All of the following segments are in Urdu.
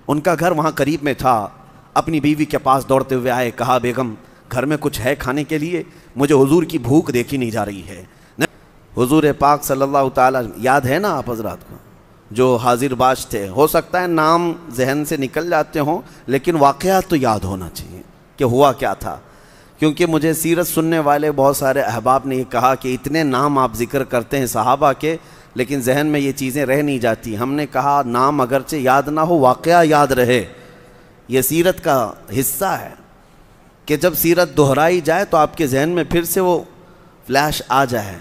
ان کا گھر وہاں قریب میں تھا، اپنی بیوی کے پاس دوڑتے ہوئے آئے، کہا بیگم گھر میں کچھ ہے کھانے کے لیے؟ مجھے حضور کی بھوک دیکھی نہیں جا رہی ہے۔ حضور پاک صلی اللہ تعالیٰ، یاد ہے نا آپ حضرات کو جو حاضر باش تھے، ہو سکتا ہے نام ذہن سے نکل جاتے ہوں لیکن واقعات تو یاد ہونا چاہیے کہ ہوا کیا تھا، کیونکہ مجھے سیرت سننے والے بہت سارے احباب نے یہ کہا کہ اتنے نام آپ ذکر کرتے ہیں صحابہ کے لیکن ذہن میں یہ چیزیں رہ نہیں جاتی۔ ہم نے کہا نام اگرچہ یاد نہ ہو، واقعہ یاد رہے، یہ سیرت کا حصہ ہے کہ جب سیرت دہرائی جائے تو آپ کے ذہن میں پھر سے وہ فلیش آ جائے۔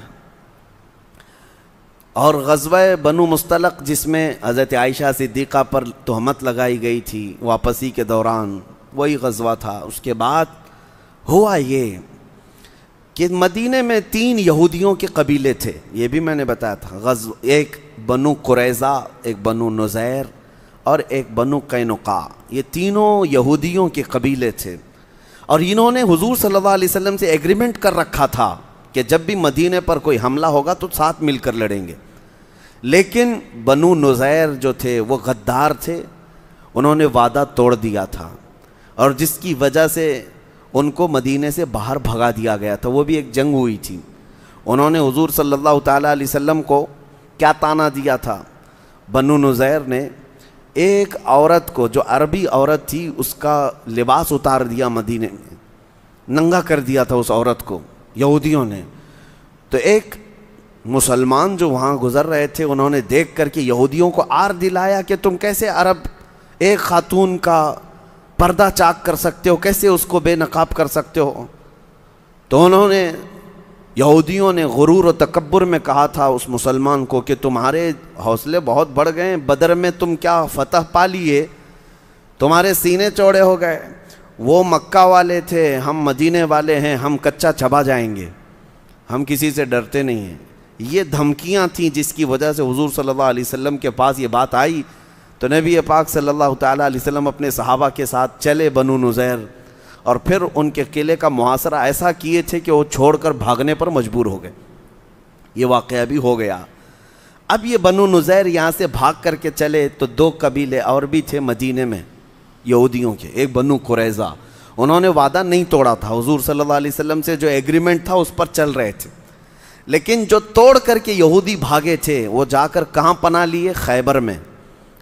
اور غزوہ بنو مستلق جس میں حضرت عائشہ صدیقہ پر تہمت لگائی گئی تھی واپسی کے دوران، وہی غزوہ تھا۔ اس کے بعد ہوا یہ کہ مدینے میں 3 یہودیوں کے قبیلے تھے، یہ بھی میں نے بتایا تھا، ایک بنو قریظہ، ایک بنو نذیر اور ایک بنو قینقاع، یہ تینوں یہودیوں کے قبیلے تھے، اور انہوں نے حضور صلی اللہ علیہ وسلم سے ایگریمنٹ کر رکھا تھا کہ جب بھی مدینے پر کوئی حملہ ہوگا تو ساتھ مل کر لڑیں گے۔ لیکن بنو نذیر جو تھے وہ غدار تھے، انہوں نے وعدہ توڑ دیا تھا، اور جس کی وجہ سے ان کو مدینے سے باہر بھگا دیا گیا تھا۔ وہ بھی ایک جنگ ہوئی تھی۔ انہوں نے حضور صلی اللہ تعالیٰ علیہ وسلم کو کیا طعنہ دیا تھا؟ بنو نذیر نے ایک عورت کو جو عربی عورت تھی اس کا لباس اتار دیا، مدینے میں ننگا کر دیا تھا اس عورت کو یہودیوں نے۔ تو ایک مسلمان جو وہاں گزر رہے تھے انہوں نے دیکھ کر کے یہودیوں کو آر دلایا کہ تم کیسے عرب ایک خاتون کا پردہ چاک کر سکتے ہو، کیسے اس کو بے نقاب کر سکتے ہو؟ تو انہوں نے یہودیوں نے غرور و تکبر میں کہا تھا اس مسلمان کو کہ تمہارے حوصلے بہت بڑھ گئے، بدر میں تم کیا فتح پا لیے، تمہارے سینے چوڑے ہو گئے، وہ مکہ والے تھے، ہم مدینے والے ہیں، ہم کچا چبا جائیں گے، ہم کسی سے ڈرتے نہیں ہیں۔ یہ دھمکیاں تھیں جس کی وجہ سے حضور صلی اللہ علیہ وسلم کے پاس یہ بات آئی تو نبی پاک صلی اللہ تعالیٰ علیہ وسلم اپنے صحابہ کے ساتھ چلے بنو نذیر، اور پھر ان کے قلعے کا محاصرہ ایسا کیے تھے کہ وہ چھوڑ کر بھاگنے پر مجبور ہو گئے۔ یہ واقعہ بھی ہو گیا۔ اب یہ بنو نذیر یہاں سے بھاگ کر کے چلے تو 2 قبیلے اور بھی تھے مدینے میں یہودیوں کے، ایک بنو قریظہ، انہوں نے وعدہ نہیں توڑا تھا، حضور صلی اللہ علیہ وسلم سے جو ایگریمنٹ تھا اس پر چل رہے تھے، لیکن جو توڑ کر کے یہودی بھاگے تھے وہ جا کر کہاں پناہ لیے؟ خیبر میں۔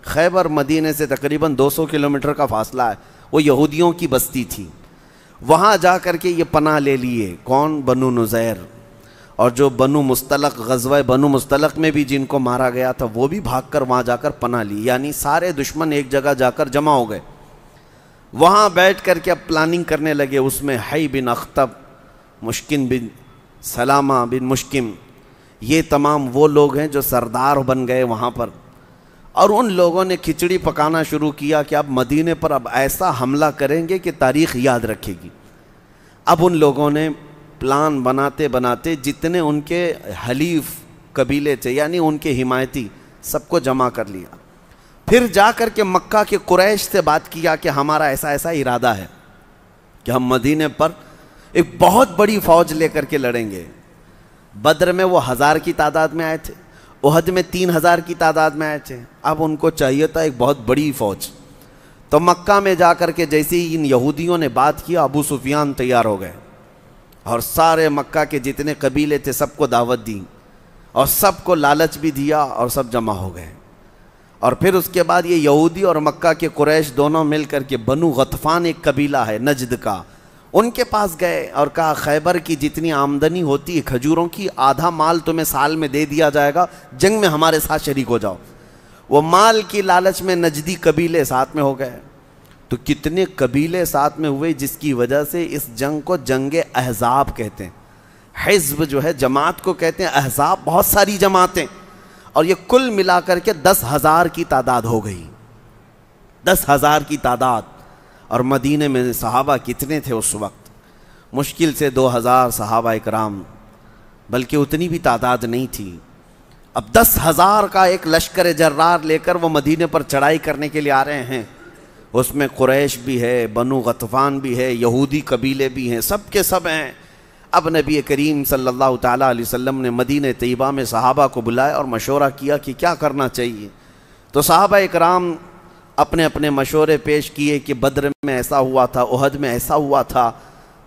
خیبر مدینے سے تقریباً 200 کلومیٹر کا فاصلہ ہے، وہ یہودیوں کی بستی تھی، وہاں جا کر کے یہ پناہ لے لیے۔ کون؟ بنو نذیر۔ اور جو بنو مستلق، غزوہ بنو مستلق میں بھی جن کو مارا گیا تھا وہ بھی بھاگ کر وہاں جا کر پناہ لی، یعنی سارے دشمن ایک جگہ جا کر جمع ہو گئے۔ وہاں بیٹھ کر کے اب پلاننگ کرنے لگے، اس میں حی بن اخطب، مشکن بن سلامہ بن مشکم، یہ تمام وہ لوگ ہیں جو سردار بن گئے وہاں پر، اور ان لوگوں نے کھچڑی پکانا شروع کیا کہ اب مدینے پر اب ایسا حملہ کریں گے کہ تاریخ یاد رکھے گی۔ اب ان لوگوں نے پلان بناتے بناتے جتنے ان کے حلیف قبیلے تھے یعنی ان کے حمایتی سب کو جمع کر لیا، پھر جا کر کے مکہ کے قریش سے بات کیا کہ ہمارا ایسا ایسا ارادہ ہے کہ ہم مدینے پر ایک بہت بڑی فوج لے کر کے لڑیں گے۔ بدر میں وہ 1000 کی تعداد میں آئے تھے، احد میں 3000 کی تعداد میں آئے تھے، اب ان کو چاہیے تھا ایک بہت بڑی فوج۔ تو مکہ میں جا کر کے جیسے ہی ان یہودیوں نے بات کیا، ابو سفیان تیار ہو گئے اور سارے مکہ کے جتنے قبیلے تھے سب کو دعوت دی اور سب کو لالچ بھی دیا اور سب جمع ہو گئے۔ اور پھر اس کے بعد یہ یہودی اور مکہ کے قریش دونوں مل کر کے بنو غطفان ایک قبیلہ ہے نجد کا، ان کے پاس گئے اور کہا خیبر کی جتنی آمدنی ہوتی ہے کھجوروں کی، آدھا مال تمہیں سال میں دے دیا جائے گا، جنگ میں ہمارے ساتھ شریک ہو جاؤ۔ وہ مال کی لالچ میں نجدی قبیلے ساتھ میں ہو گئے، تو کتنے قبیلے ساتھ میں ہوئے جس کی وجہ سے اس جنگ کو جنگ احزاب کہتے ہیں۔ حزب جو ہے جماعت کو کہتے ہیں، احزاب بہت ساری جماعتیں، اور یہ کل ملا کر کے 10,000 کی تعداد ہو گئی، 10,000 کی تعداد۔ اور مدینے میں صحابہ کتنے تھے اس وقت؟ مشکل سے 2,000 صحابہ اکرام، بلکہ اتنی بھی تعداد نہیں تھی۔ اب 10,000 کا ایک لشکر جرار لے کر وہ مدینے پر چڑھائی کرنے کے لیے آ رہے ہیں، اس میں قریش بھی ہے، بنو غطفان بھی ہے، یہودی قبیلے بھی ہیں، سب کے سب ہیں۔ اب نبی کریم صلی اللہ تعالیٰ علیہ وسلم نے مدینہ طیبہ میں صحابہ کو بلایا اور مشورہ کیا کہ کیا کرنا چاہیے۔ تو صحابہ اکرام اپنے اپنے مشورے پیش کیے کہ بدر میں ایسا ہوا تھا، احد میں ایسا ہوا تھا۔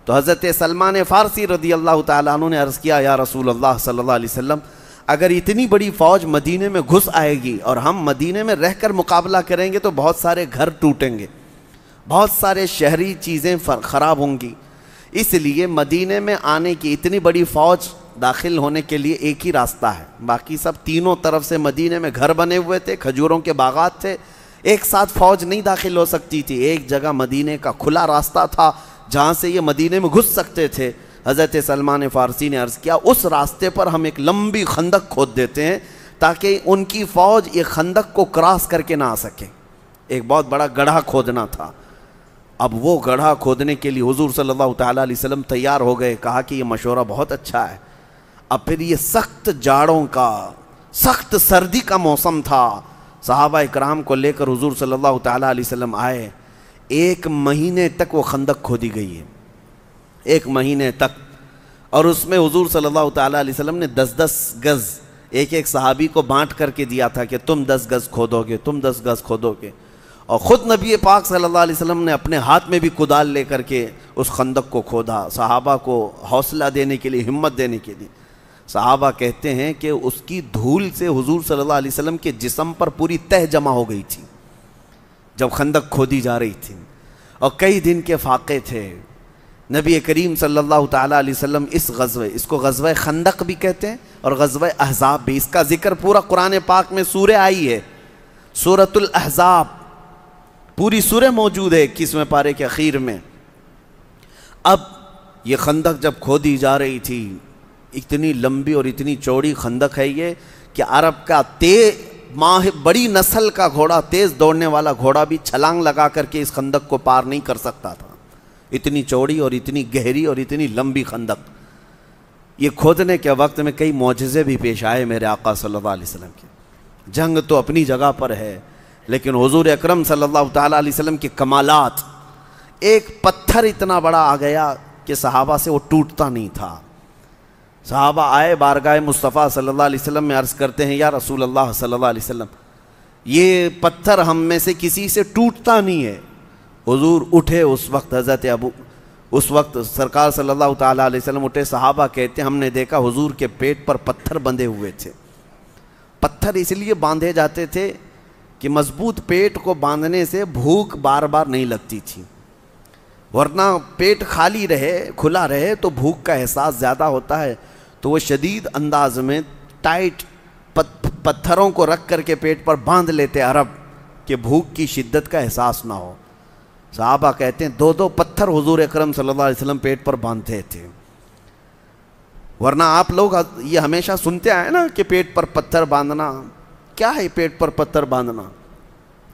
تو حضرت سلمان فارسی رضی اللہ تعالیٰ عنہ نے عرض کیا، یا رسول اللہ صلی اللہ علیہ وسلم، اگر اتنی بڑی فوج مدینے میں گھس آئے گی اور ہم مدینے میں رہ کر مقابلہ کریں گے تو بہت سارے گھر ٹوٹیں گے، بہت سارے شہری چیزیں خراب ہوں گی، اس لیے مدینے میں آنے کی اتنی بڑی فوج داخل ہونے کے لیے ایک ہی راستہ ہے، باقی سب تینوں طرف سے مدینے میں گھر بنے ہوئے تھے، کھجوروں کے باغات تھے، ایک ساتھ فوج نہیں داخل ہو سکتی تھی، ایک جگہ مدینے کا کھلا راستہ تھا جہاں سے یہ مدینے میں گھس سکتے تھے۔ حضرت سلمان فارسی نے عرض کیا، اس راستے پر ہم ایک لمبی خندق کھود دیتے ہیں تاکہ ان کی فوج یہ خندق کو کراس کر کے نہ آ سکے۔ ایک بہت بڑا گڑھا کھودنا تھا۔ اب وہ گڑھا کھودنے کے لیے حضور صلی اللہ تعالیٰ علیہ وسلم تیار ہو گئے، کہا کہ یہ مشورہ بہت اچھا ہے۔ اب پھر یہ سخت جاڑوں کا، سخت سردی کا موسم تھا، صحابہ اکرام کو لے کر حضور صلی اللہ تعالیٰ علیہ وسلم آئے۔ 1 مہینے تک وہ خندق کھودی گئی ہے، 1 مہینے تک، اور اس میں حضور صلی اللہ تعالیٰ علیہ وسلم نے 10-10 گز ایک ایک صحابی کو بانٹ کر کے دیا تھا کہ تم 10 گز کھودو گے، تم 10 گز کھودو گے، اور خود نبی پاک صلی اللہ علیہ وسلم نے اپنے ہاتھ میں بھی کدال لے کر کے اس خندق کو کھودا، صحابہ کو حوصلہ دینے کے لیے، ہمت دینے کے لیے۔ صحابہ کہتے ہیں کہ اس کی دھول سے حضور صلی اللہ علیہ وسلم کے جسم پر پوری تہ جمع ہو گئی تھی جب خندق کھودی جا رہی تھی، اور کئی دن کے فاقے تھے۔ نبی کریم صلی اللہ تعالیٰ علیہ وسلم اس غزوے، اس کو غزوہ خندق بھی کہتے ہیں اور غزوہ احزاب بھی، اس کا ذکر پورا قرآن پاک میں سورہ آئی ہے، سورۃ الاحزاب، پوری سورہ موجود ہے 21ویں پارے کے اخیر میں۔ اب یہ خندق جب کھودی جا رہی تھی، اتنی لمبی اور اتنی چوڑی خندق ہے یہ کہ عرب کا بڑی نسل کا گھوڑا، تیز دوڑنے والا گھوڑا بھی چھلانگ لگا کر کے اس خندق کو پار نہیں کر سکتا تھا، اتنی چوڑی اور اتنی گہری اور اتنی لمبی خندق۔ یہ کھودنے کے وقت میں کئی معجزے بھی پیش آئے میرے آقا صلی اللہ علیہ وسلم کے۔ جنگ تو اپنی جگہ پر ہے، لیکن حضور اکرم صلی اللہ تعالیٰ علیہ وسلم کے کمالات، ایک پتھر اتنا بڑا آ گیا کہ صحابہ سے وہ ٹوٹتا نہیں تھا۔ صحابہ آئے بارگاہ مصطفیٰ صلی اللہ علیہ وسلم میں، عرض کرتے ہیں، یا رسول اللہ صلی اللہ علیہ وسلم، یہ پتھر ہم میں سے کسی سے ٹوٹتا نہیں ہے۔ حضور اٹھے، اس وقت سرکار صلی اللہ تعالیٰ علیہ وسلم اٹھے، صحابہ کہتے ہیں ہم نے دیکھا حضور کے پیٹ پر پتھر بندھے ہوئے تھے۔ پتھر اس لیے باندھے جاتے تھے کہ مضبوط پیٹ کو باندھنے سے بھوک بار بار نہیں لگتی تھی، ورنہ پیٹ خالی رہے، کھلا رہے تو بھوک کا احساس زیادہ ہوتا ہے، تو وہ شدید انداز میں ٹائٹ پتھروں کو رکھ کر کے پیٹ پر باندھ لیتے عرب کہ بھوک کی شدت کا احساس نہ ہو۔ صحابہ کہتے ہیں 2 پتھر حضور اکرم صلی اللہ علیہ وسلم پیٹ پر باندھتے تھے، ورنہ آپ لوگ یہ ہمیشہ سنتے آئے نا کہ پیٹ پر پتھر باندھنا، کیا ہے پیٹ پر پتھر باندھنا؟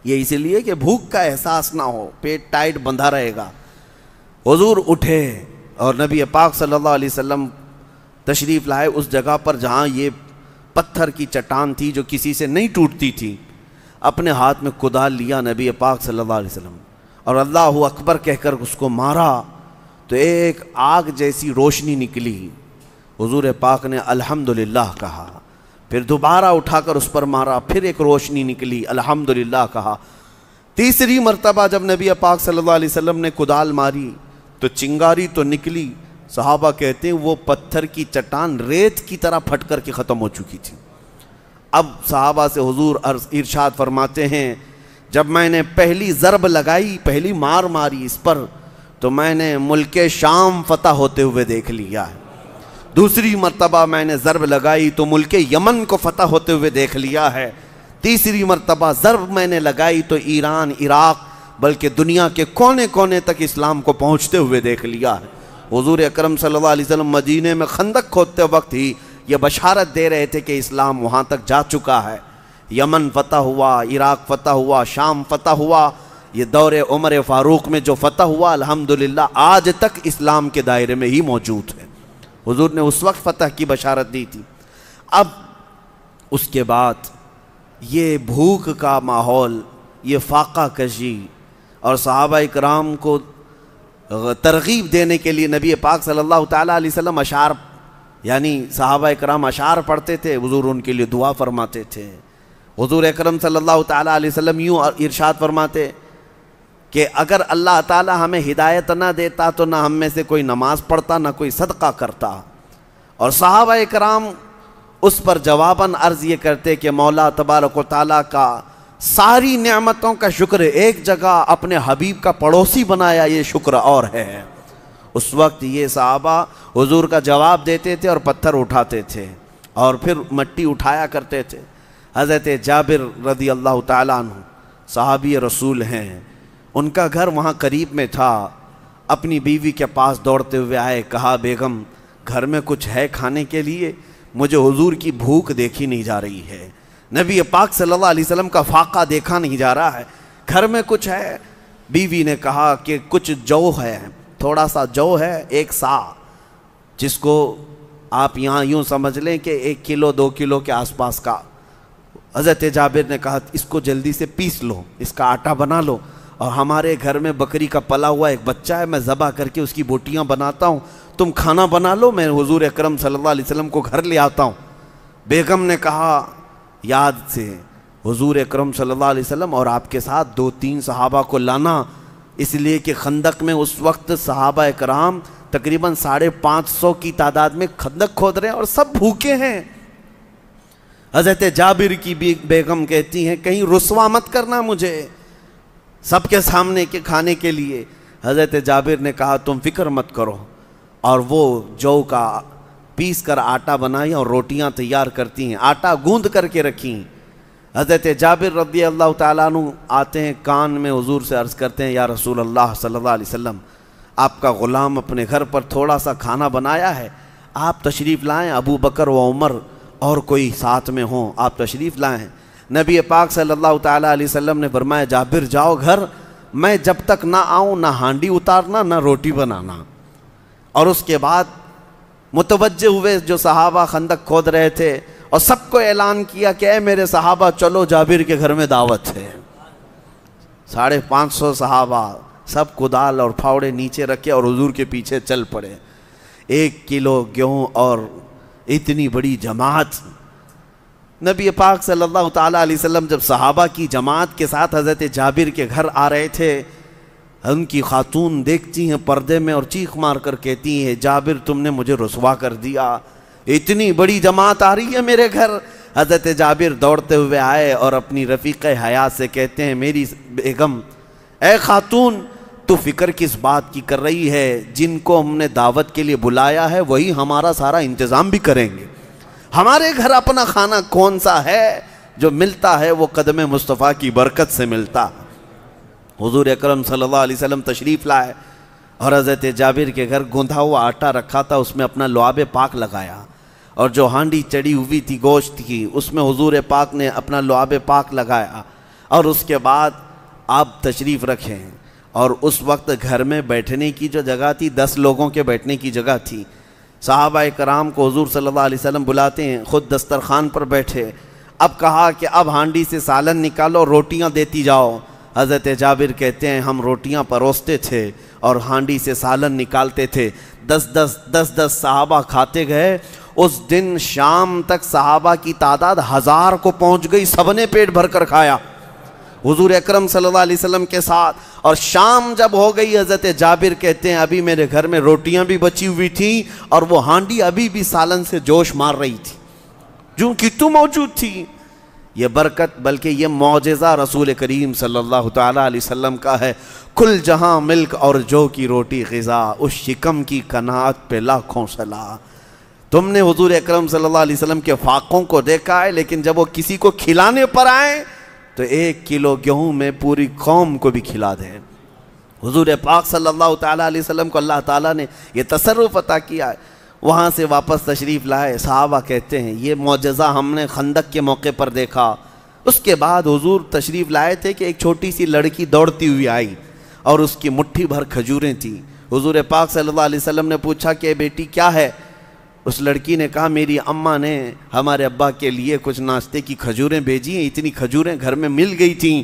یہ اس لیے کہ بھوک کا احساس نہ ہو، پیٹ ٹائٹ بندھا رہے گا۔ حضور اٹھے اور نبی پاک صلی اللہ علیہ وسلم تشریف لائے اس جگہ پر جہاں یہ پتھر کی چٹان تھی جو کسی سے نہیں ٹوٹتی تھی، اپنے ہاتھ میں کدال لیا نبی پاک صلی اللہ علیہ وسلم، اور اللہ اکبر کہہ کر اس کو مارا تو ایک آگ جیسی روشنی نکلی۔ حضور پاک نے الحمدللہ کہا، پھر دوبارہ اٹھا کر اس پر مارا، پھر ایک روشنی نکلی، الحمدللہ کہا۔ تیسری مرتبہ جب نبی پاک صلی اللہ علیہ وسلم نے کدال ماری تو چنگاری تو نکلی، صحابہ کہتے ہیں وہ پتھر کی چٹان ریت کی طرح پھٹ کر کے ختم ہو چکی تھی۔ اب صحابہ سے حضور ارشاد فرماتے ہیں، جب میں نے پہلی ضرب لگائی، پہلی مار ماری اس پر، تو میں نے ملک شام فتح ہوتے ہوئے دیکھ لیا ہے۔ دوسری مرتبہ میں نے ضرب لگائی تو ملک یمن کو فتح ہوتے ہوئے دیکھ لیا ہے۔ تیسری مرتبہ ضرب میں نے لگائی تو ایران، عراق، بلکہ دنیا کے کونے کونے تک اسلام کو پہنچتے ہوئے دیکھ لیا ہے۔ حضور اکرم صلی اللہ علیہ وسلم مدینے میں خندق کھودتے وقت ہی یہ بشارت دے رہے تھے کہ اسلام وہاں تک جا چکا ہے، یمن فتح ہوا، عراق فتح ہوا، شام فتح ہوا۔ یہ دور عمر فاروق میں جو فتح ہوا الحمدللہ آج تک اسلام کے دائرے میں ہی موجود ہے۔ حضور نے اس وقت فتح کی بشارت دی تھی۔ اب اس کے بعد یہ بھوک کا ماحول، یہ فاقہ کشی، اور صحابہ اکرام کو ترغیب دینے کے لیے نبی پاک صلی اللہ تعالیٰ علیہ وسلم صحابہ اکرام اشعار پڑھتے تھے، حضور ان کے لیے دعا فرماتے تھے، حضور اکرم صلی اللہ تعالیٰ علیہ وسلم یوں ارشاد فرماتے کہ اگر اللہ تعالیٰ ہمیں ہدایت نہ دیتا تو نہ ہم میں سے کوئی نماز پڑھتا نہ کوئی صدقہ کرتا. اور صحابہ کرام اس پر جواباً عرض یہ کرتے کہ مولا تبارک و تعالیٰ کا ساری نعمتوں کا شکر ایک جگہ اپنے حبیب کا پڑوسی بنایا یہ شکر اور ہے. اس وقت یہ صحابہ حضور کا جواب دیتے تھے اور پتھر اٹھاتے تھے اور پھر مٹی اٹھایا کرتے تھے. حضرت جابر رضی اللہ تعالیٰ عنہ صحابی رسول ہیں، ان کا گھر وہاں قریب میں تھا. اپنی بیوی کے پاس دوڑتے ہوئے آئے، کہا بیگم گھر میں کچھ ہے کھانے کے لیے؟ مجھے حضور کی بھوک دیکھی نہیں جا رہی ہے، نبی پاک صلی اللہ علیہ وسلم کا فاقہ دیکھا نہیں جا رہا ہے، گھر میں کچھ ہے؟ بیوی نے کہا کہ کچھ جو ہے، تھوڑا سا جو ہے، ایک سا، جس کو آپ یہاں یوں سمجھ لیں کہ 1 کلو 2 کلو کے آس پاس کا. حضرت جابر نے کہا اس کو جلدی سے پیس لو، اس کا آٹا بنا لو، اور ہمارے گھر میں بکری کا پلا ہوا ایک بچہ ہے، میں ذبح کر کے اس کی بوٹیاں بناتا ہوں، تم کھانا بنا لو، میں حضور اکرم صلی اللہ علیہ وسلم کو گھر لے آتا ہوں. بیگم نے کہا یاد سے حضور اکرم صلی اللہ علیہ وسلم اور آپ کے ساتھ 2-3 صحابہ کو لانا، اس لیے کہ خندق میں اس وقت صحابہ اکرام تقریباً 550 کی تعداد میں خندق کھود رہے ہیں اور سب بھوکے ہیں. حضرت جابر کی بیگم کہتی ہیں کہیں رسوا مت کرنا مجھے سب کے سامنے کے کھانے کے لیے. حضرت جابر نے کہا تم فکر مت کرو، اور وہ جو کا پیس کر آٹا بنائی اور روٹیاں تیار کرتی ہیں، آٹا گوندھ کر کے رکھیں. حضرت جابر رضی اللہ تعالیٰ عنہ آتے ہیں، کان میں حضور سے عرض کرتے ہیں یا رسول اللہ صلی اللہ علیہ وسلم، آپ کا غلام اپنے گھر پر تھوڑا سا کھانا بنایا ہے، آپ تشریف لائیں، ابو بکر و عمر اور کوئی ساتھ میں ہوں، آپ تشریف لائیں. نبی پاک صلی اللہ تعالیٰ علیہ وسلم نے فرمایا جابر جاؤ گھر، میں جب تک نہ آؤں نہ ہانڈی اتارنا نہ روٹی بنانا. اور اس کے بعد متوجہ ہوئے جو صحابہ خندق کھود رہے تھے اور سب کو اعلان کیا کہ اے میرے صحابہ چلو جابر کے گھر میں دعوت ہے. 550 صحابہ سب کدال اور پھاوڑے نیچے رکھے اور حضور کے پیچھے چل پڑے. 1 کلو گیہوں اور اتنی بڑی جماعت. نبی پاک صلی اللہ تعالیٰ علیہ وسلم جب صحابہ کی جماعت کے ساتھ حضرت جابر کے گھر آ رہے تھے، ان کی خاتون دیکھتی ہیں پردے میں اور چیخ مار کر کہتی ہیں جابر تم نے مجھے رسوا کر دیا، اتنی بڑی جماعت آ رہی ہے میرے گھر. حضرت جابر دوڑتے ہوئے آئے اور اپنی رفیق حیات سے کہتے ہیں میری بیگم، اے خاتون تو فکر کس بات کی کر رہی ہے، جن کو ہم نے دعوت کے لیے بلایا ہے وہی ہمارا سارا انتظام بھی کریں گے. ہمارے گھر اپنا کھانا کون سا ہے، جو ملتا ہے وہ قدم مصطفیٰ کی برکت سے ملتا. حضور اکرم صلی اللہ علیہ وسلم تشریف لائے اور حضرت جابر کے گھر گوندھا ہوا آٹا رکھا تھا، اس میں اپنا لعاب پاک لگایا، اور جو ہانڈی چڑی ہوئی تھی گوشت کی اس میں حضور پاک نے اپنا لعاب پاک لگایا. اور اس کے بعد آپ تشریف رکھیں، اور اس وقت گھر میں بیٹھنے کی جو جگہ تھی 10 لوگوں کے بیٹھنے کی جگہ تھی. صحابہ کرام کو حضور صلی اللہ علیہ وسلم بلاتے ہیں، خود دسترخوان پر بیٹھے. اب کہا کہ اب ہانڈی سے سالن نکالو، روٹیاں دیتی جاؤ. حضرت جابر کہتے ہیں ہم روٹیاں پروستے تھے اور ہانڈی سے سالن نکالتے تھے. 10 صحابہ کھاتے گئے. اس دن شام تک صحابہ کی تعداد 1000 کو پہنچ گئی، سب نے پیٹ بھر کر کھایا حضور اکرم صلی اللہ علیہ وسلم کے ساتھ. اور شام جب ہو گئی حضرت جابر کہتے ہیں ابھی میرے گھر میں روٹیاں بھی بچی ہوئی تھیں اور وہ ہانڈی ابھی بھی سالن سے جوش مار رہی تھی، جو کہ تو موجود تھی. یہ برکت بلکہ یہ معجزہ رسول کریم صلی اللہ تعالیٰ علیہ وسلم کا ہے. کل جہاں ملک اور جو کی روٹی غذا، اس شکم کی قناعت پہ لاکھوں صلاح. تم نے حضور اکرم صلی اللہ علیہ وسلم کے فاقوں کو دیکھا ہے، لیکن جب وہ کسی کو کھلانے پر آئے تو 1 کلو گیہوں میں پوری قوم کو بھی کھلا دیں. حضور پاک صلی اللہ تعالیٰ علیہ وسلم کو اللہ تعالیٰ نے یہ تصرف عطا کیا ہے. وہاں سے واپس تشریف لائے. صحابہ کہتے ہیں یہ معجزہ ہم نے خندق کے موقع پر دیکھا. اس کے بعد حضور تشریف لائے تھے کہ ایک چھوٹی سی لڑکی دوڑتی ہوئی آئی اور اس کی مٹھی بھر کھجوریں تھیں. حضور پاک صلی اللہ علیہ وسلم نے پوچھا کہ بیٹی کیا ہے؟ اس لڑکی نے کہا میری اماں نے ہمارے ابا کے لیے کچھ ناشتے کی کھجوریں بھیجی ہیں، اتنی کھجوریں گھر میں مل گئی تھیں،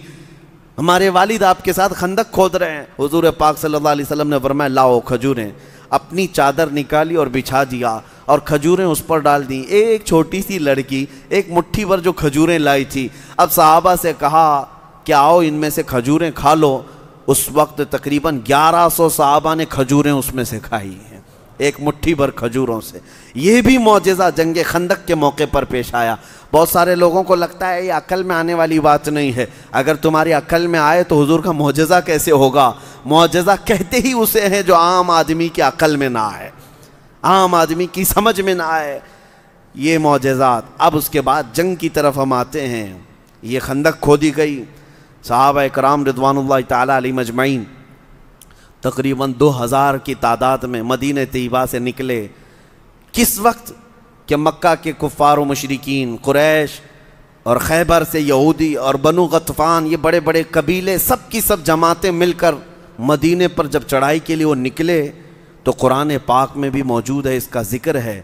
ہمارے والد آپ کے ساتھ خندق کھود رہے ہیں. حضور پاک صلی اللہ علیہ وسلم نے فرمایا لاؤ کھجوریں. اپنی چادر نکالی اور بچھا دیا اور کھجوریں اس پر ڈال دیں. ایک چھوٹی سی لڑکی ایک مٹھی بھر جو کھجوریں لائی تھی, اب صحابہ سے کہا کہ آؤ ان میں سے کھجوریں کھا لو. اس وقت تقریباً 1100 صحابہ نے کھجوریں اس میں سے کھائی ہیں, ایک مٹھی بھر کھجوروں سے. یہ بھی معجزہ جنگ خندق کے موقع پر پیش آیا. بہت سارے لوگوں کو لگتا ہے یہ عقل میں آنے والی بات نہیں ہے. اگر تمہاری عقل میں آئے تو حضور کا معجزہ کیسے ہوگا؟ معجزہ کہتے ہی اسے ہیں جو عام آدمی کی عقل میں نہ آئے, عام آدمی کی سمجھ میں نہ آئے, یہ معجزات. اب اس کے بعد جنگ کی طرف ہم آتے ہیں. یہ خندق کھودی گئی, صحابہ اکرام رضوان اللہ تعالیٰ علیہ مجمعین تقریباً 2000 کی تعداد میں مدینہ طیبہ سے نکلے. کس وقت کہ مکہ کے کفار و مشرکین, قریش اور خیبر سے یہودی اور بنو غطفان, یہ بڑے بڑے قبیلے, سب کی سب جماعتیں مل کر مدینے پر جب چڑھائی کے لیے وہ نکلے تو قرآن پاک میں بھی موجود ہے, اس کا ذکر ہے.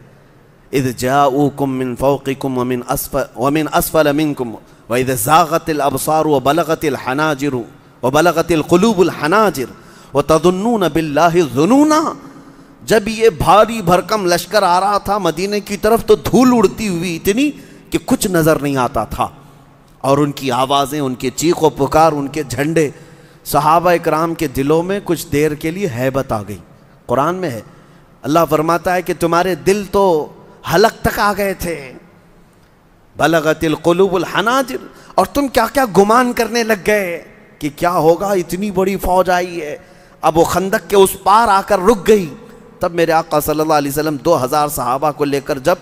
اذ جاؤکم من فوقکم ومن اسفل منکم وَإِذَا زَاغَتِ الْأَبْصَارُ وَبَلَغَتِ الْحَنَاجِرُ وَبَلَغَتِ الْقُلُوبُ الْحَنَاجِرُ وَتَظُنُّونَ بِاللَّهِ الظُّنُونَ. جب یہ بھاری بھرکم لشکر آ رہا تھا مدینے کی طرف تو دھول اڑتی ہوئی اتنی کہ کچھ نظر نہیں آتا تھا, اور ان کی آوازیں, ان کے چیخ و پکار, ان کے جھنڈے, صحابہ اکرام کے دلوں میں کچھ دیر کے لیے ہیبت آ گئی. قرآن میں ہے, اللہ فرماتا ہے کہ تمہارے دل تو حلق تک آ گئے تھے, بلغت القلوب الحناجر, اور تم کیا کیا گمان کرنے لگ گئے کہ کیا ہوگا, اتنی بڑی فوج آئی ہے. اب وہ خندق کے اس پار آ کر رک گئی. تب میرے آقا صلی اللہ علیہ وسلم 2000 صحابہ کو لے کر جب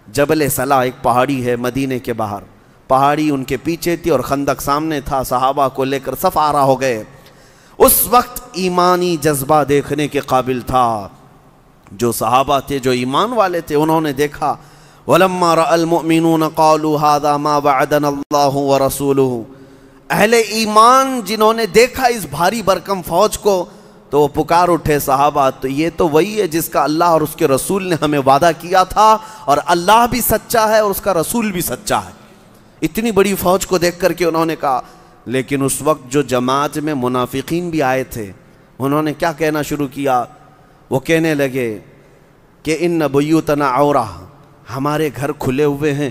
جبل صلا, ایک پہاڑی ہے مدینے کے باہر, پہاڑی ان کے پیچھے تھی اور خندق سامنے تھا, صحابہ کو لے کر صف آرا ہو گئے. اس وقت ایمانی جذبہ دیکھنے کے قابل تھا. جو صحابہ تھے, جو ایمان والے تھے, انہوں نے دیکھا وَلَمَّا رَأَى الْمُؤْمِنُونَ قَالُوا هَذَا مَا وَعَدَنَا اللَّهُ وَرَسُولُهُ. اہل ایمان جنہوں نے دیکھا اس بھاری بھرکم فوج کو تو وہ پکار اٹھے, صحابہ تو یہ تو وہی ہے جس کا اللہ اور اس کے رسول نے ہمیں وعدہ کیا تھا, اور اللہ بھی سچا ہے اور اس کا رسول بھی سچا ہے. اتنی بڑی فوج کو دیکھ کر کے انہوں نے کہا. لیکن اس وقت جو جماعت میں منافقین بھی آئے تھے, انہوں نے کیا کہنا شروع کیا؟ وہ کہنے لگے کہ ان بیوتنا عورہ, ہمارے گھر کھلے ہوئے ہیں,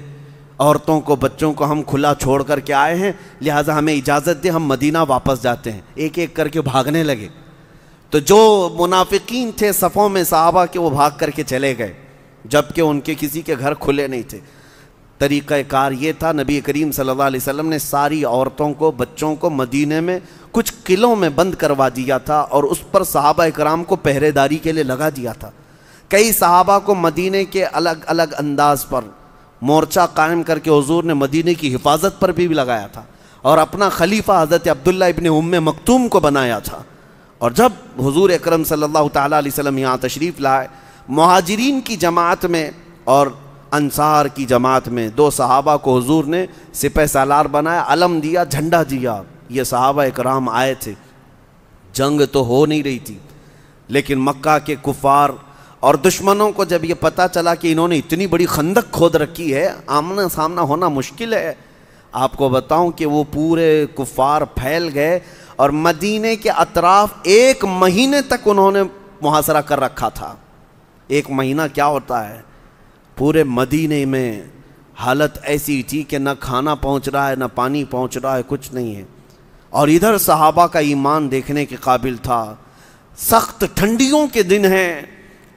عورتوں کو بچوں کو ہم کھلا چھوڑ کر کے آئے ہیں, لہٰذا ہمیں اجازت دے, ہم مدینہ واپس جاتے ہیں. ایک ایک کر کے بھاگنے لگے. تو جو منافقین تھے صفوں میں صحابہ کے, وہ بھاگ کر کے چلے گئے, جبکہ ان کے کسی کے گھر کھلے نہیں تھے. طریقہ کار یہ تھا, نبی کریم صلی اللہ علیہ وسلم نے ساری عورتوں کو بچوں کو مدینے میں کچھ قلعوں میں بند کروا دیا تھا, اور اس پر صحابہ اکرام کو پہرے داری کے لیے لگا دیا تھا. کئی صحابہ کو مدینے کے الگ الگ انداز پر مورچہ قائم کر کے حضور نے مدینے کی حفاظت پر بھی لگایا تھا, اور اپنا خلیفہ حضرت عبداللہ ابن ام مکتوم کو بنایا تھا. اور جب حضور اکرم صلی اللہ تعالیٰ علیہ وسلم یہاں تشریف لائے, مہاجرین کی جماعت میں اور انصار کی جماعت میں 2 صحابہ کو حضور نے سپہ سالار بنایا, علم دیا, جھنڈا دیا. یہ صحابہ اکرام آئے تھے, جنگ تو ہو نہیں رہی تھی, لیکن مکہ کے کفار اور دشمنوں کو جب یہ پتہ چلا کہ انہوں نے اتنی بڑی خندق کھود رکھی ہے, آمنا سامنا ہونا مشکل ہے. آپ کو بتاؤں کہ وہ پورے کفار پھیل گئے, اور مدینے کے اطراف 1 مہینے تک انہوں نے محاصرہ کر رکھا تھا. 1 مہینہ کیا ہوتا ہے, پورے مدینے میں حالت ایسی تھی کہ نہ کھانا پہنچ رہا ہے, نہ پانی پہنچ رہا ہے, کچھ نہیں ہے. اور ادھر صحابہ کا ایمان دیکھنے کے قابل تھا. سخت ٹھنڈیوں کے دن ہیں,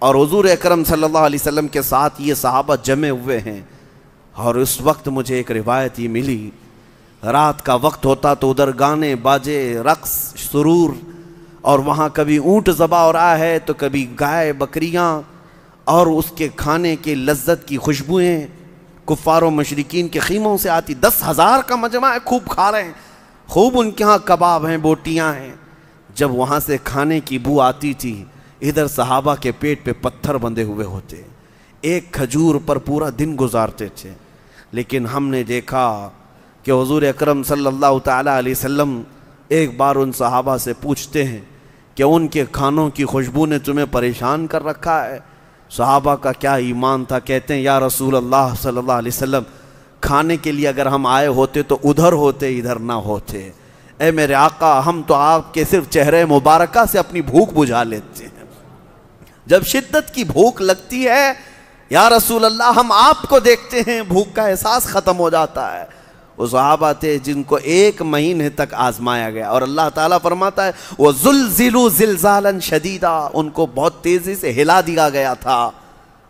اور حضور اکرم صلی اللہ علیہ وسلم کے ساتھ یہ صحابہ جمع ہوئے ہیں. اور اس وقت مجھے ایک روایت یہ ملی, رات کا وقت ہوتا تو ادھر گانے باجے, رقص, سرور, اور وہاں کبھی اونٹ ذبح ہو رہا ہے تو کبھی گائے بکریاں, اور اس کے کھانے کی لذت کی خوشبوئیں کفار و مشرکین کے خیموں سے آتی. 10,000 کا مجمع ہے, خوب کھا رہے ہیں, خوب ان کے ہاں کباب ہیں, بوٹیاں ہیں. جب وہاں سے کھانے کی بو آتی تھی, ادھر صحابہ کے پیٹ پہ پتھر بندھے ہوئے ہوتے, ایک کھجور پر پورا دن گزارتے تھے. لیکن ہم نے دیکھا کہ حضور اکرم صلی اللہ تعالیٰ علیہ وسلم ایک بار ان صحابہ سے پوچھتے ہیں کہ ان کے کھانوں کی خوشبو نے تمہیں پریشان کر رکھا ہے؟ صحابہ کا کیا ایمان تھا, کہتے ہیں یا رسول اللہ صلی اللہ علیہ وسلم, کھانے کے لیے اگر ہم آئے ہوتے تو ادھر ہوتے, ادھر نہ ہوتے. اے میرے آقا, ہم تو آپ کے صرف چہرے مبارکہ سے اپنی بھوک بجھا لیتے ہیں. جب شدت کی بھوک لگتی ہے, یا رسول اللہ ہم آپ کو دیکھتے ہیں بھوک کا احساس ختم ہو جاتا ہے۔ وہ صحابہ تھے جن کو 1 مہینے تک آزمایا گیا، اور اللہ تعالیٰ فرماتا ہے وَزُلْزِلُوا زِلْزَالًا شَدِيدًا، ان کو بہت تیزی سے ہلا دیا گیا تھا،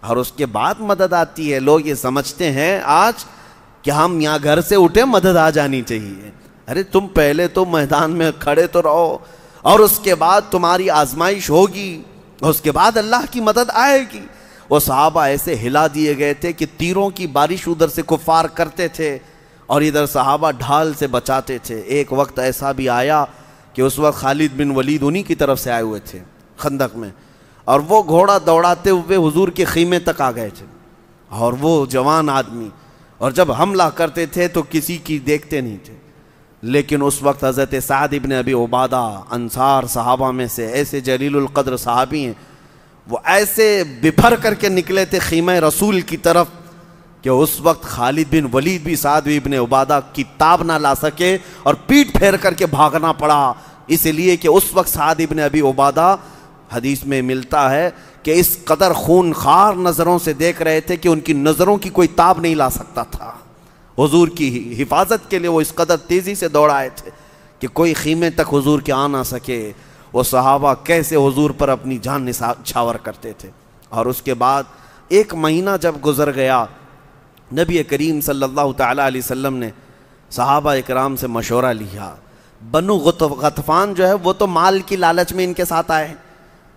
اور اس کے بعد مدد آتی ہے۔ لوگ یہ سمجھتے ہیں آج کہ ہم یہاں گھر سے اٹھے مدد آ جانی چاہیے۔ ارے تم پہلے تو میدان میں کھڑے تو رہو، اور اس کے بعد تمہاری آزمائش ہوگی، اس کے بعد اللہ کی مدد آئے گی۔ وہ صحابہ ایسے ہلا دیے گئے تھے کہ تیروں کی بارش ادھر سے کفار کرتے تھے اور ادھر صحابہ ڈھال سے بچاتے تھے۔ ایک وقت ایسا بھی آیا کہ اس وقت خالد بن ولید انہی کی طرف سے آئے ہوئے تھے خندق میں، اور وہ گھوڑا دوڑاتے ہوئے حضور کے خیمے تک آ گئے تھے، اور وہ جوان آدمی، اور جب حملہ کرتے تھے تو کسی کی دیکھتے نہیں تھے۔ لیکن اس وقت حضرت سعد ابن ابی عبادہ انصار صحابہ میں سے ایسے جلیل القدر صحابی ہیں، وہ ایسے بپھر کر کے نکلے تھے خیمہ رسول کی طرف کہ اس وقت خالد بن ولید بھی سعد ابن عبادہ کی تاب نہ لا سکے اور پیٹ پھیر کر کے بھاگنا پڑا، اس لیے کہ اس وقت سعد ابن ابی عبادہ حدیث میں ملتا ہے کہ اس قدر خون خار نظروں سے دیکھ رہے تھے کہ ان کی نظروں کی کوئی تاب نہیں لا سکتا تھا۔ حضور کی حفاظت کے لیے وہ اس قدر تیزی سے دوڑائے تھے کہ کوئی خیمے تک حضور کے آ نہ سکے۔ وہ صحابہ کیسے حضور پر اپنی جان نچھاور کرتے تھے۔ اور اس کے بعد 1 مہینہ جب گزر گیا، نبی کریم صلی اللہ تعالیٰ علیہ وسلم نے صحابہ اکرام سے مشورہ لیا۔ بنو غطفان جو ہے وہ تو مال کی لالچ میں ان کے ساتھ آئے۔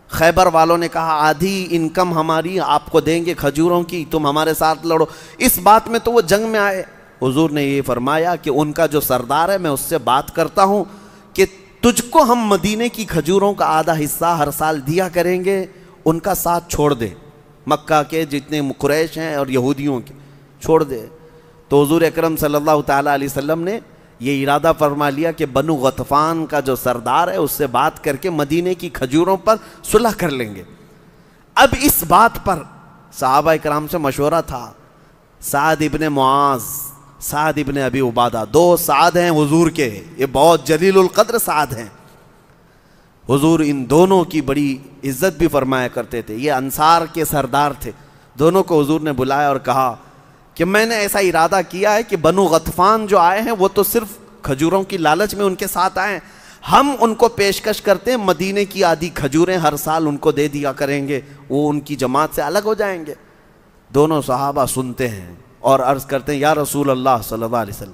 خیبر والوں نے کہا آدھی انکم ہماری آپ کو دیں گے کھجوروں کی، تم ہمارے ساتھ لڑو۔ اس بات میں تو وہ جنگ میں آئے۔ حضور نے یہ فرمایا کہ ان کا جو سردار ہے میں اس سے بات کرتا ہوں کہ تجھ کو ہم مدینے کی کھجوروں کا آدھا حصہ ہر سال دیا کریں گے، ان کا ساتھ چھوڑ دے، مکہ کے جتنے قریش ہیں اور یہودیوں کے چھوڑ دے۔ تو حضور اکرم صلی اللہ تعالیٰ علیہ وسلم نے یہ ارادہ فرما لیا کہ بنو غطفان کا جو سردار ہے اس سے بات کر کے مدینے کی کھجوروں پر صلح کر لیں گے۔ اب اس بات پر صحابہ اکرام سے مشورہ تھا۔ سعد ابن معاذ، سعد ابن ابی عبادہ، 2 سعد ہیں حضور کے، یہ بہت جلیل القدر سعد ہیں۔ حضور ان دونوں کی بڑی عزت بھی فرمایا کرتے تھے، یہ انصار کے سردار تھے۔ دونوں کو حضور نے بلایا اور کہا کہ میں نے ایسا ارادہ کیا ہے کہ بنو غطفان جو آئے ہیں وہ تو صرف کھجوروں کی لالچ میں ان کے ساتھ آئے ہیں، ہم ان کو پیشکش کرتے ہیں مدینے کی آدھی کھجوریں ہر سال ان کو دے دیا کریں گے، وہ ان کی جماعت سے الگ ہو جائیں گے۔ دونوں صحابہ سنتے ہیں اور عرض کرتے ہیں یا رسول اللہ صلی اللہ علیہ وسلم،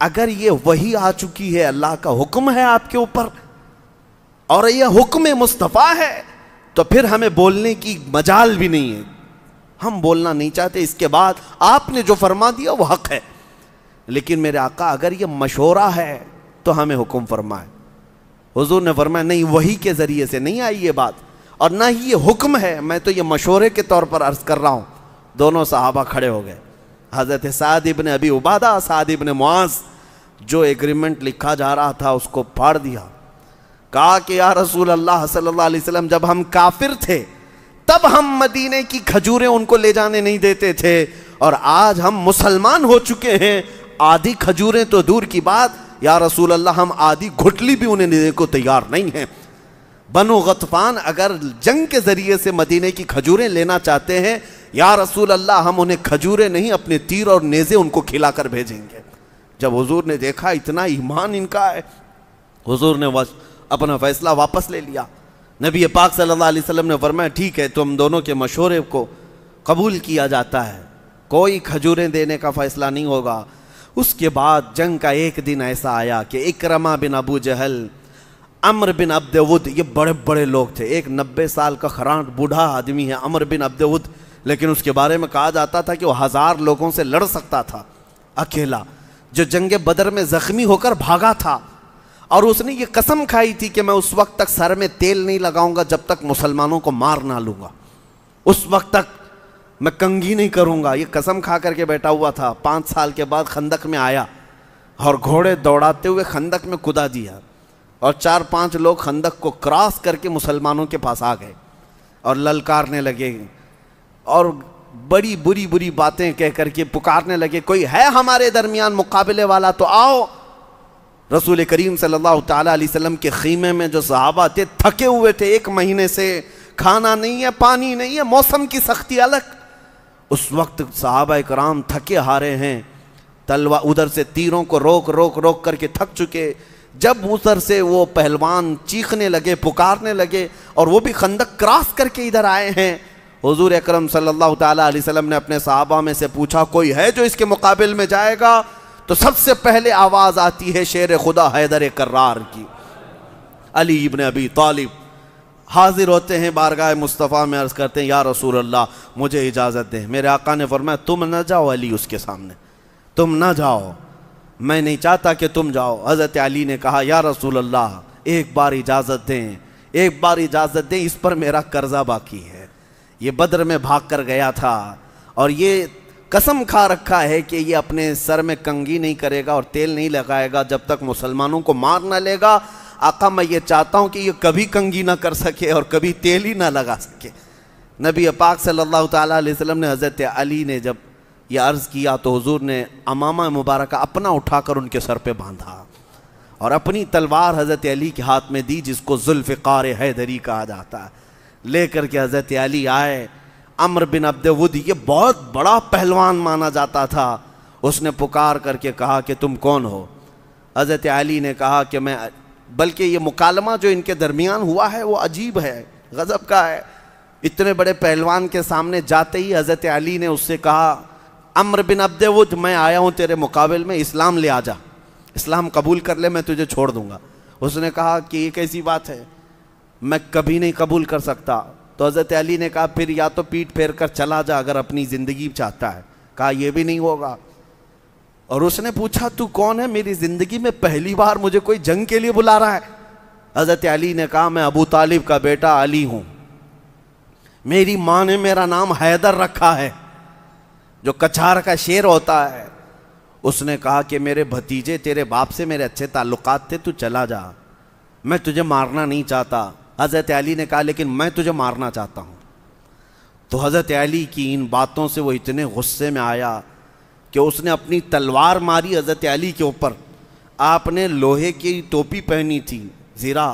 اگر یہ وحی آ چکی ہے، اللہ کا حکم ہے آپ کے اوپر اور یہ حکم مصطفیٰ ہے، تو پھر ہمیں بولنے کی مجال بھی نہیں ہے، ہم بولنا نہیں چاہتے، اس کے بعد آپ نے جو فرما دیا وہ حق ہے، لیکن میرے آقا اگر یہ مشورہ ہے تو ہمیں حکم فرمائے۔ حضور نے فرمایا نہیں، وحی کے ذریعے سے نہیں آئی یہ بات، اور نہ ہی یہ حکم ہے، میں تو یہ مشورے کے طور پر عرض کر رہا ہوں۔ دونوں صحابہ کھڑے ہو گئے۔ حضرت سعد ابن ابی عبادہ، سعد ابن معاذ، جو ایگریمنٹ لکھا جا رہا تھا اس کو پھاڑ دیا، کہا کہ یا رسول اللہ صلی اللہ علیہ وسلم، جب ہم کافر تھے تب ہم مدینے کی کھجوریں ان کو لے جانے نہیں دیتے تھے، اور آج ہم مسلمان ہو چکے ہیں، آدھی کھجوریں تو دور کی بات، یا رسول اللہ ہم آدھی گھٹلی بھی انہیں دینے کو تیار نہیں ہیں۔ بنو غطفان اگر جنگ کے ذریعے سے مدینے کی کھجوریں لینا چاہتے ہیں، یا رسول اللہ ہم انہیں کھجوریں نہیں، اپنے تیر اور نیزے ان کو کھلا کر بھیجیں گے۔ جب حضور نے دیکھا اتنا ایمان ان کا ہے، حضور نے اپنا فیصلہ واپس لے لیا۔ نبی پاک صلی اللہ علیہ وسلم نے فرمایا ٹھیک ہے، تم دونوں کے مشورے کو قبول کیا جاتا ہے، کوئی کھجوریں دینے کا فیصلہ نہیں ہوگا۔ اس کے بعد جنگ کا ایک دن ایسا آیا کہ اکرمہ بن ابو جہل، عمر بن عبد ود، یہ بڑے بڑے لوگ تھے، ایک 90 سال کا خرانٹ بوڑھا آدمی ہے عمر بن عبد ود، لیکن اس کے بارے میں کہا جاتا تھا کہ وہ 1000 لوگوں سے لڑ سکتا تھا اکیلا، جو جنگ بدر میں زخمی ہو کر بھاگا تھا، اور اس نے یہ قسم کھائی تھی کہ میں اس وقت تک سر میں تیل نہیں لگاؤں گا جب تک مسلمانوں کو مار نہ لوں گا، اس وقت تک میں کنگھی نہیں کروں گا، یہ قسم کھا کر کے بیٹھا ہوا تھا۔ 5 سال کے بعد خندق میں آیا اور گھوڑے دوڑاتے ہوئے خندق میں کدا دیا، اور 4-5 لوگ خندق کو کراس کر کے مسلمانوں کے پاس آ گئے اور للکارنے لگے اور بڑی بری باتیں کہہ کر کے پکارنے لگے، کوئی ہے ہمارے درمیان مقابلے والا تو آؤ۔ رسول کریم صلی اللہ تعالیٰ علیہ وسلم کے خیمے میں جو صحابہ تھے تھکے ہوئے تھے، 1 مہینے سے کھانا نہیں ہے، پانی نہیں ہے، موسم کی سختی الگ، اس وقت صحابہ کرام تھکے ہارے ہیں، تلوار ادھر سے تیروں کو روک روک روک کر کے تھک چکے. جب ادھر سے وہ پہلوان چیخنے لگے، پکارنے لگے، اور وہ بھی خندق کراس کر کے ادھر آئے ہیں، حضور اکرم صلی اللہ تعالیٰ علیہ وسلم نے اپنے صحابہ میں سے پوچھا کوئی ہے جو اس کے مقابل میں جائے گا؟ تو سب سے پہلے آواز آتی ہے شیر خدا حیدر کرار کی. علی ابن ابی طالب حاضر ہوتے ہیں بارگاہ مصطفیٰ میں، عرض کرتے ہیں یا رسول اللہ مجھے اجازت دیں. میرے آقا نے فرمایا تم نہ جاؤ علی اس کے سامنے، تم نہ جاؤ، میں نہیں چاہتا کہ تم جاؤ. حضرت علی نے کہا یا رسول اللہ ایک بار اجازت دیں، ایک بار اجازت دیں، اس پر میرا قرضہ باقی ہے. یہ بدر میں بھاگ کر گیا تھا اور یہ قسم کھا رکھا ہے کہ یہ اپنے سر میں کنگھی نہیں کرے گا اور تیل نہیں لگائے گا جب تک مسلمانوں کو مار نہ لے گا. آقا میں یہ چاہتا ہوں کہ یہ کبھی کنگھی نہ کر سکے اور کبھی تیل ہی نہ لگا سکے. نبی پاک صلی اللہ تعالیٰ علیہ وسلم نے حضرت علی نے جب یہ عرض کیا تو حضور نے امامہ مبارکہ اپنا اٹھا کر ان کے سر پہ باندھا اور اپنی تلوار حضرت علی کے ہاتھ میں دی، جس کو ذوالفقار حیدری کہا جاتا ہے. لے کر کے حضرت علی آئے. عمر بن عبد ود یہ بہت بڑا پہلوان مانا جاتا تھا، اس نے پکار کر کے کہا کہ تم کون ہو؟ حضرت علی نے کہا کہ میں، بلکہ یہ مکالمہ جو ان کے درمیان ہوا ہے وہ عجیب ہے، غضب کا ہے. اتنے بڑے پہلوان کے سامنے جاتے ہی حضرت علی نے اس سے کہا عمر بن عبد ود میں آیا ہوں تیرے مقابل میں، اسلام لے آ جا، اسلام قبول کر لے، میں تجھے چھوڑ دوں گا. اس نے کہا کہ یہ کیسی بات ہے، میں کبھی نہیں قبول کر سکتا. تو حضرت علی نے کہا پھر یا تو پیٹ پھیر کر چلا جا اگر اپنی زندگی چاہتا ہے. کہا یہ بھی نہیں ہوگا. اور اس نے پوچھا تو کون ہے؟ میری زندگی میں پہلی بار مجھے کوئی جنگ کے لیے بلا رہا ہے. حضرت علی نے کہا میں ابو طالب کا بیٹا علی ہوں، میری ماں نے میرا نام حیدر رکھا ہے، جو کچھار کا شیر ہوتا ہے. اس نے کہا کہ میرے بھتیجے تیرے باپ سے میرے اچھے تعلقات تھے، تو چلا جا، میں تجھے مارنا نہیں چاہتا. حضرت علی نے کہا لیکن میں تجھے مارنا چاہتا ہوں. تو حضرت علی کی ان باتوں سے وہ اتنے غصے میں آیا کہ اس نے اپنی تلوار ماری حضرت علی کے اوپر. آپ نے لوہے کی ٹوپی پہنی تھی زرہ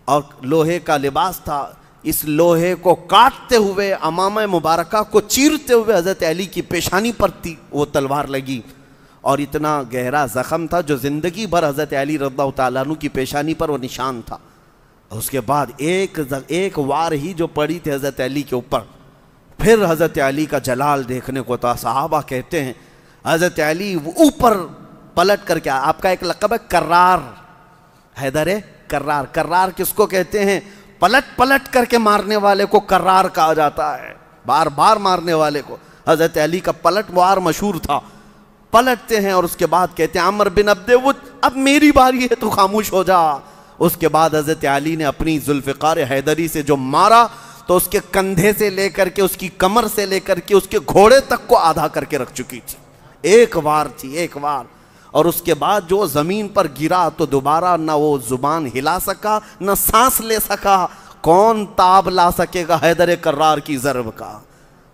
اور لوہے کا لباس تھا، اس لوہے کو کاٹتے ہوئے امامہ مبارکہ کو چیرتے ہوئے حضرت علی کی پیشانی پر تھی وہ تلوار لگی، اور اتنا گہرا زخم تھا جو زندگی بھر حضرت علی رضی اللہ تعالیٰ عنہ کی پیشانی پر وہ نشان تھا. اس کے بعد ایک وار ہی جو پڑی تھی حضرت علی کے اوپر، پھر حضرت علی کا جلال دیکھنے کو تھا. صحابہ کہتے ہیں حضرت علی اوپر پلٹ کر کے، آپ کا ایک لقب ہے کرار، حیدر کرار. کرار کس کو کہتے ہیں؟ پلٹ پلٹ کر کے مارنے والے کو کرار کہا جاتا ہے، بار بار مارنے والے کو. حضرت علی کا پلٹ وار مشہور تھا. پلٹتے ہیں اور اس کے بعد کہتے ہیں عمر بن عبد ود اب میری باری ہے تو خاموش ہو جا. اس کے بعد حضرت علی نے اپنی ذوالفقار حیدری سے جو مارا تو اس کے کندھے سے لے کر کے اس کی کمر سے لے کر کے اس کے گھوڑے تک کو آدھا کر کے رکھ چکی تھی. ایک وار تھی، ایک وار. اور اس کے بعد جو زمین پر گرا تو دوبارہ نہ وہ زبان ہلا سکا نہ سانس لے سکا. کون تاب لا سکے گا حیدر کرار کی ضرب کا؟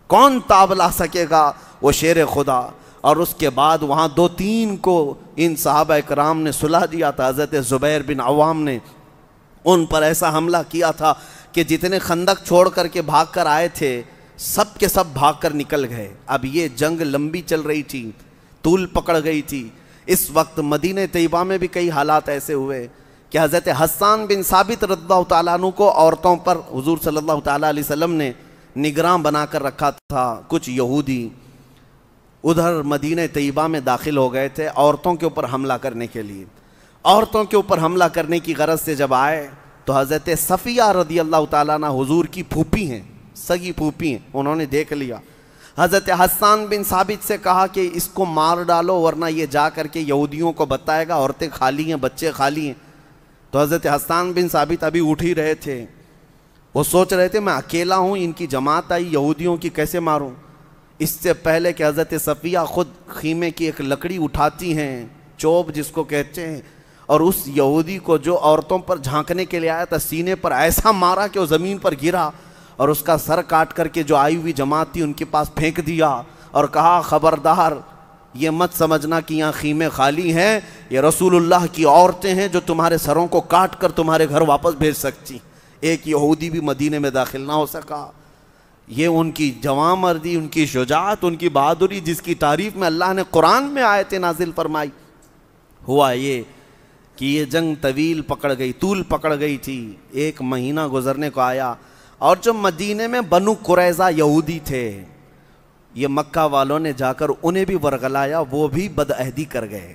کون تاب لا سکے گا وہ شیر خدا؟ اور اس کے بعد وہاں 2-3 کو ان صحابہ کرام نے سلا دیا تھا. حضرت زبیر بن عوام نے ان پر ایسا حملہ کیا تھا کہ جتنے خندق چھوڑ کر کے بھاگ کر آئے تھے سب کے سب بھاگ کر نکل گئے. اب یہ جنگ لمبی چل رہی تھی، طول پکڑ گئی تھی. اس وقت مدینہ طیبہ میں بھی کئی حالات ایسے ہوئے کہ حضرت حسان بن ثابت رضی اللہ تعالیٰ عنہ کو عورتوں پر حضور صلی اللہ تعالیٰ علیہ وسلم نے نگراں بنا کر رکھا تھا. کچھ یہودی ادھر مدینہ طیبہ میں داخل ہو گئے تھے عورتوں کے اوپر حملہ کرنے کے لیے. عورتوں کے اوپر حملہ کرنے کی غرض سے جب آئے تو حضرت صفیہ رضی اللہ تعالیٰ عنہ حضور کی پھوپھی ہیں، سگی پھوپھی ہیں، انہوں نے دیکھ لیا. حضرت حسان بن ثابت سے کہا کہ اس کو مار ڈالو ورنہ یہ جا کر کے یہودیوں کو بتائے گا عورتیں خالی ہیں، بچے خالی ہیں. تو حضرت حسان بن ثابت ابھی اٹھ ہی رہے تھے. وہ سوچ رہے تھے میں اکیلا ہوں، ان کی جماعت آئی یہودیوں کی، کیسے ماروں؟ اس سے پہلے کہ حضرت صفیہ خود خیمے کی ایک لکڑی اٹھاتی ہیں، چوب جس کو کہتے ہیں، اور اس یہودی کو جو عورتوں پر جھانکنے کے لیے آیا تھا سینے پر ایسا مارا کہ وہ زمین پر گرا اور اس کا سر کاٹ کر کے جو آئی ہوئی جماعت تھی ان کے پاس پھینک دیا اور کہا خبردار یہ مت سمجھنا کہ یہاں خیمے خالی ہیں، یہ رسول اللہ کی عورتیں ہیں جو تمہارے سروں کو کاٹ کر تمہارے گھر واپس بھیج سکتی. ایک یہودی بھی مدینے میں داخل نہ ہو سکا. یہ ان کی جواں مردی، ان کی شجاعت، ان کی بہادری، جس کی تعریف میں اللہ نے قرآن میں آیتیں نازل فرمائی. ہوا یہ کہ یہ جنگ طویل پکڑ گئی، طول پکڑ گئی تھی. 1 مہینہ گزرنے کو آیا، اور جو مدینے میں بنو قریظہ یہودی تھے، یہ مکہ والوں نے جا کر انہیں بھی ورغلایا، وہ بھی بدعہدی کر گئے،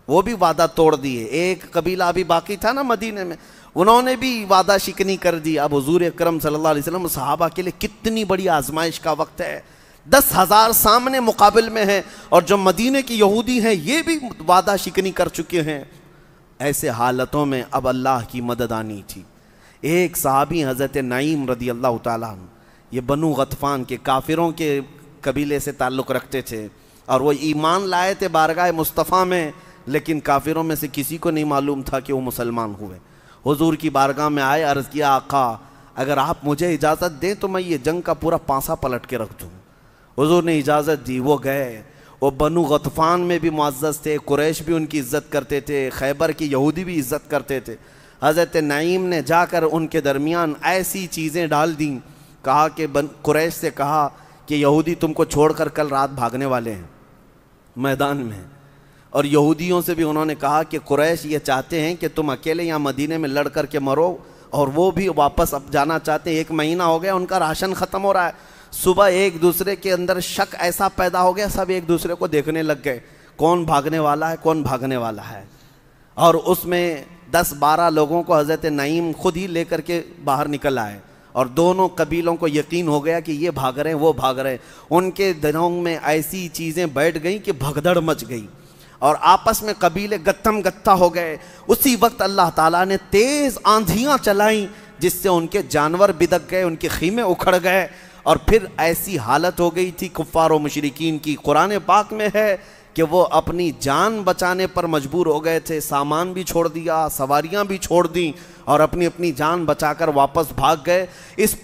وہ بھی وعدہ توڑ دیے. ایک قبیلہ ابھی باقی تھا نا مدینے میں، انہوں نے بھی وعدہ شکنی کر دی. اب حضور اکرم صلی اللہ علیہ وسلم صحابہ کے لیے کتنی بڑی آزمائش کا وقت ہے. 10,000 سامنے مقابل میں ہیں، اور جو مدینے کی یہودی ہیں یہ بھی وعدہ شکنی کر چکے ہیں. ایسے حالتوں میں اب اللہ کی مدد آنی تھی. ایک صحابی حضرت نعیم رضی اللہ تعالیٰ عنہ، یہ بنو غطفان کے کافروں کے قبیلے سے تعلق رکھتے تھے، اور وہ ایمان لائے تھے بارگاہ مصطفیٰ میں، لیکن کافروں میں سے کسی کو نہیں معلوم تھا کہ وہ مسلمان ہوئے. حضور کی بارگاہ میں آئے، عرض کیا آقا اگر آپ مجھے اجازت دیں تو میں یہ جنگ کا پورا پانسا پلٹ کے رکھ دوں. حضور نے اجازت دی، وہ گئے. وہ بنو غطفان میں بھی معزز تھے، قریش بھی ان کی عزت کرتے تھے، خیبر کی یہودی بھی عزت کرتے تھے. حضرت نعیم نے جا کر ان کے درمیان ایسی چیزیں ڈال دیں، کہا کہ قریش سے کہا کہ یہودی تم کو چھوڑ کر کل رات بھاگنے والے ہیں میدان میں. اور یہودیوں سے بھی انہوں نے کہا کہ قریش یہ چاہتے ہیں کہ تم اکیلے یہاں مدینے میں لڑ کر کے مرو، اور وہ بھی واپس اب جانا چاہتے ہیں. 1 مہینہ ہو گیا، ان کا راشن ختم ہو رہا ہے. صبح ایک دوسرے کے اندر شک ایسا پیدا ہو گیا، سب ایک دوسرے کو دیکھنے لگ گئے کون بھاگنے والا ہے، کون بھاگنے والا ہے. اور اس میں 10-12 لوگوں کو حضرت نعیم خود ہی لے کر کے باہر نکل آئے، اور دونوں قبیلوں کو یقین ہو گیا کہ یہ بھاگ رہے ہیں، وہ بھاگ رہے ہیں. ان کے دلوں میں ایسی چیزیں بیٹھ گئیں کہ بھگدڑ مچ گئی، اور آپس میں قبیلے گتم گتھا ہو گئے. اسی وقت اللہ تعالیٰ نے تیز آندھیاں چلائیں، جس سے ان کے جانور بدک گئے، ان کے خیمے اکھڑ گئے. اور پھر ایسی حالت ہو گئی تھی کفار و مشرکین کی، قرآن پاک میں ہے کہ وہ اپنی جان بچانے پر مجبور ہو گئے تھے. سامان بھی چھوڑ دیا، سواریاں بھی چھوڑ دیں، اور اپنی جان بچا کر واپس بھاگ گئے. اس